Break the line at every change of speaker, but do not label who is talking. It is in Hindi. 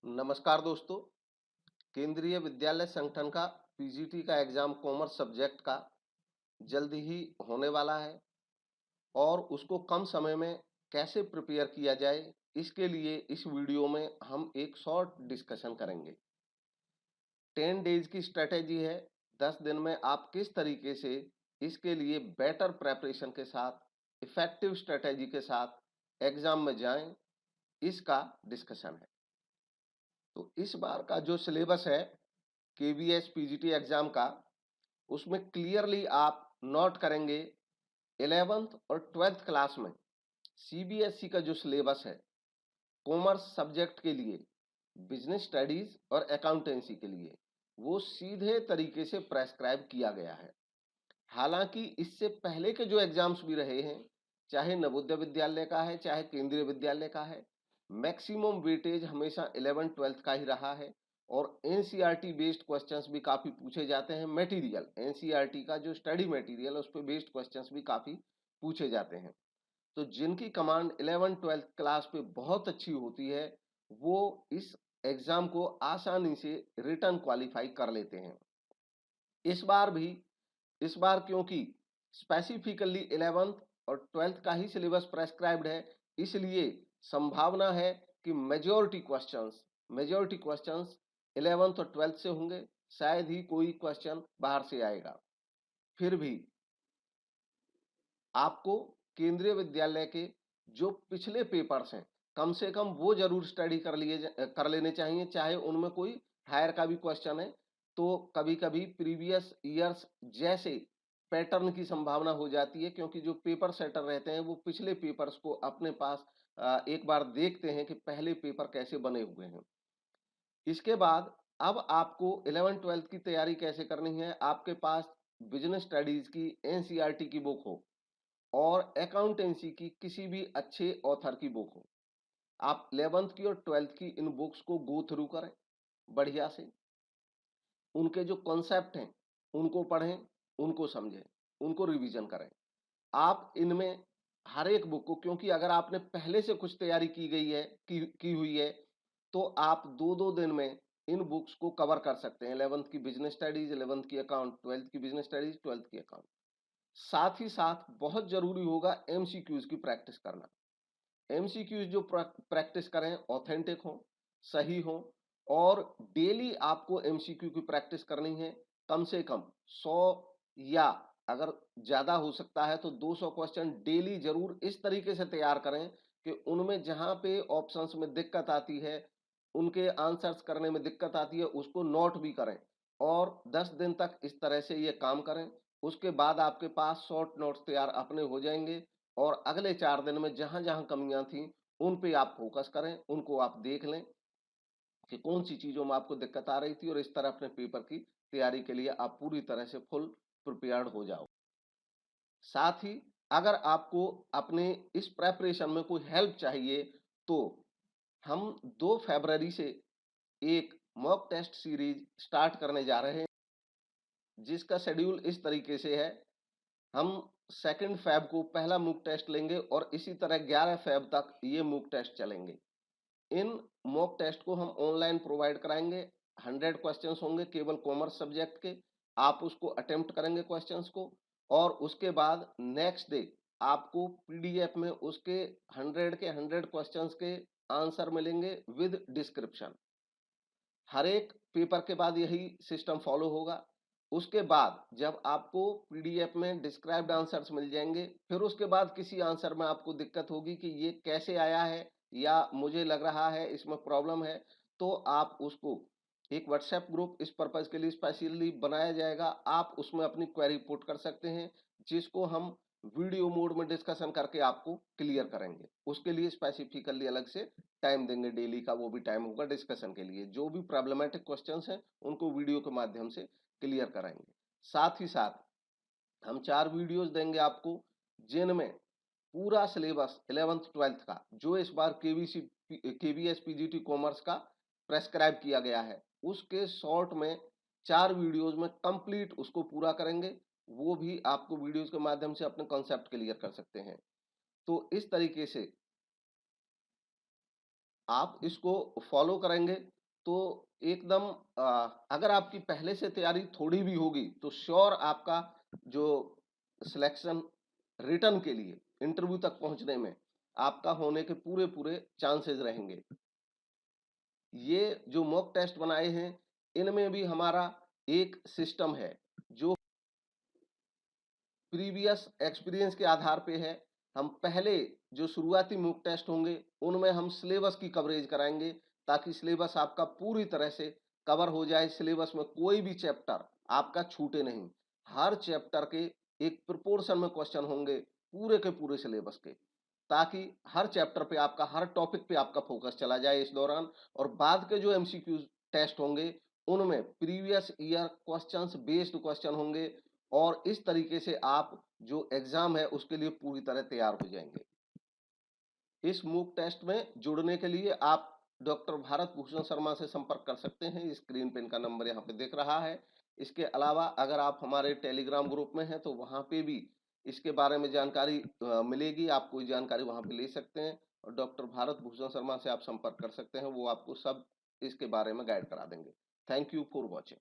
नमस्कार दोस्तों। केंद्रीय विद्यालय संगठन का पीजीटी का एग्जाम कॉमर्स सब्जेक्ट का जल्द ही होने वाला है और उसको कम समय में कैसे प्रिपेयर किया जाए, इसके लिए इस वीडियो में हम एक शॉर्ट डिस्कशन करेंगे। 10 डेज की स्ट्रेटेजी है। 10 दिन में आप किस तरीके से इसके लिए बेटर प्रेपरेशन के साथ, इफेक्टिव स्ट्रेटेजी के साथ एग्जाम में जाएं, इसका डिस्कशन है। तो इस बार का जो सिलेबस है केवीएस पीजीटी एग्जाम का, उसमें क्लियरली आप नोट करेंगे 11th और 12th क्लास में सीबीएसई का जो सिलेबस है कॉमर्स सब्जेक्ट के लिए, बिजनेस स्टडीज और अकाउंटेंसी के लिए, वो सीधे तरीके से प्रेस्क्राइब किया गया है। हालांकि इससे पहले के जो एग्जाम्स भी रहे हैं, चाहे नवोदय विद्यालय का है चाहे केंद्रीय विद्यालय का है, मैक्सिमम वेटेज हमेशा 11th-12th का ही रहा है और एनसीईआरटी बेस्ड क्वेश्चंस भी काफी पूछे जाते हैं। मटेरियल एनसीईआरटी का जो स्टडी मटेरियल उस पर बेस्ड क्वेश्चंस भी काफी पूछे जाते हैं। तो जिनकी कमांड 11th-12th क्लास पे बहुत अच्छी होती है, वो इस एग्जाम को आसानी से रिटर्न क्वालिफाई कर लेते हैं। इस बार क्योंकि स्पेसिफिकली 11th और 12th का ही सिलेबस प्रेस्क्राइब्ड है, इसलिए संभावना है कि मेजॉरिटी क्वेश्चंस 11th और 12th से होंगे। शायद ही कोई क्वेश्चन बाहर से आएगा। फिर भी आपको केंद्रीय विद्यालय के जो पिछले पेपर्स हैं, कम से कम वो जरूर स्टडी कर लेने चाहिए। चाहे उनमें कोई हायर का भी क्वेश्चन है, तो कभी कभी प्रीवियस ईयर्स जैसे पैटर्न की संभावना हो जाती है, क्योंकि जो पेपर सेटर रहते हैं वो पिछले पेपर्स को अपने पास एक बार देखते हैं कि पहले पेपर कैसे बने हुए हैं। इसके बाद अब आपको 11th-12th की तैयारी कैसे करनी है। आपके पास बिजनेस स्टडीज की एनसीईआरटी की बुक हो और अकाउंटेंसी की किसी भी अच्छे ऑथर की बुक हो, आप 11th की और 12th की इन बुक्स को गो थ्रू करें बढ़िया से। उनके जो कॉन्सेप्ट हैं उनको पढ़ें, उनको समझें, उनको रिवीजन करें। आप इनमें हर एक बुक को, क्योंकि अगर आपने पहले से कुछ तैयारी की गई है, की हुई है, तो आप 2-2 दिन में इन बुक्स को कवर कर सकते हैं। 11th की बिजनेस स्टडीज, 11th की अकाउंट, 12th की बिजनेस स्टडीज, 12th की अकाउंट। साथ ही साथ बहुत जरूरी होगा एमसीक्यूज की प्रैक्टिस करना। एमसीक्यूज जो प्रैक्टिस करें ऑथेंटिक हो, सही हो, और डेली आपको एमसीक्यू की प्रैक्टिस करनी है। कम से कम 100 या अगर ज्यादा हो सकता है तो 200 क्वेश्चन डेली जरूर इस तरीके से तैयार करें कि उनमें जहां पे ऑप्शंस में दिक्कत आती है, उनके आंसर्स करने में दिक्कत आती है, उसको नोट भी करें और 10 दिन तक इस तरह से ये काम करें। उसके बाद आपके पास शॉर्ट नोट्स तैयार अपने हो जाएंगे और अगले 4 दिन में जहां जहां कमियां थी उन पे आप फोकस करें, उनको आप देख लें कि कौन सी चीजों में आपको दिक्कत आ रही थी, और इस तरह अपने पेपर की तैयारी के लिए आप पूरी तरह से फुल प्रिपेयर्ड हो जाओ। साथ ही अगर आपको अपने इस प्रेपरेशन में कोई हेल्प चाहिए, तो हम 2 फरवरी से एक मॉक टेस्ट सीरीज स्टार्ट करने जा रहे हैं, जिसका शेड्यूल इस तरीके से है। हम 2 फेब को पहला मूक टेस्ट लेंगे और इसी तरह 11 फेब तक ये मूक टेस्ट चलेंगे। इन मॉक टेस्ट को हम ऑनलाइन प्रोवाइड कराएंगे। 100 क्वेश्चंस होंगे केवल कॉमर्स सब्जेक्ट के। आप उसको अटेम्प्ट करेंगे क्वेश्चंस को, और उसके बाद नेक्स्ट डे आपको पीडीएफ में उसके 100 के 100 क्वेश्चंस के आंसर मिलेंगे विद डिस्क्रिप्शन। हर एक पेपर के बाद यही सिस्टम फॉलो होगा। उसके बाद जब आपको पीडीएफ में डिस्क्राइब्ड आंसर्स मिल जाएंगे, फिर उसके बाद किसी आंसर में आपको दिक्कत होगी कि ये कैसे आया है या मुझे लग रहा है इसमें प्रॉब्लम है, तो आप उसको एक व्हाट्सएप ग्रुप इस पर्पज के लिए स्पेशली बनाया जाएगा। आप उसमें अपनी क्वेरी पुट कर सकते हैं, जिसको हम वीडियो मोड में डिस्कशन करके आपको क्लियर करेंगे। उसके लिए स्पेसिफिकली अलग से टाइम देंगे, डेली का वो भी टाइम होगा डिस्कशन के लिए। जो भी प्रॉब्लमेटिक क्वेश्चंस हैं उनको वीडियो के माध्यम से क्लियर कराएंगे। साथ ही साथ हम 4 वीडियोस देंगे आपको, जिनमें पूरा सिलेबस 11th-12th का जो इस बार केवीएस पीजीटी कॉमर्स का प्रेस्क्राइब किया गया है, उसके शॉर्ट में 4 वीडियोस में कंप्लीट उसको पूरा करेंगे। वो भी आपको वीडियोस के माध्यम से अपने कॉन्सेप्ट क्लियर कर सकते हैं। तो इस तरीके से आप इसको फॉलो करेंगे तो एकदम अगर आपकी पहले से तैयारी थोड़ी भी होगी तो श्योर आपका जो सिलेक्शन रिटर्न के लिए इंटरव्यू तक पहुंचने में आपका होने के पूरे चांसेस रहेंगे। ये जो मॉक टेस्ट बनाए हैं इनमें भी हमारा एक सिस्टम है जो प्रीवियस एक्सपीरियंस के आधार पे है। हम पहले जो शुरुआती मॉक टेस्ट होंगे उनमें हम सिलेबस की कवरेज कराएंगे ताकि सिलेबस आपका पूरी तरह से कवर हो जाए। सिलेबस में कोई भी चैप्टर आपका छूटे नहीं। हर चैप्टर के एक प्रोपोर्शन में क्वेश्चन होंगे पूरे के पूरे सिलेबस के, ताकि हर चैप्टर पे आपका, हर टॉपिक पे आपका फोकस चला जाए इस दौरान। और बाद के जो एमसीक्यू टेस्ट होंगे उनमें previous year questions based question होंगे और इस तरीके से आप जो एग्जाम है उसके लिए पूरी तरह तैयार हो जाएंगे। इस मूक टेस्ट में जुड़ने के लिए आप डॉक्टर भारत भूषण शर्मा से संपर्क कर सकते हैं। स्क्रीन पे इनका नंबर यहाँ पे दिख रहा है। इसके अलावा अगर आप हमारे टेलीग्राम ग्रुप में हैं तो वहाँ पे भी इसके बारे में जानकारी मिलेगी। आप कोई जानकारी वहाँ पे ले सकते हैं और डॉक्टर भारत भूषण शर्मा से आप संपर्क कर सकते हैं। वो आपको सब इसके बारे में गाइड करा देंगे। Thank you for watching.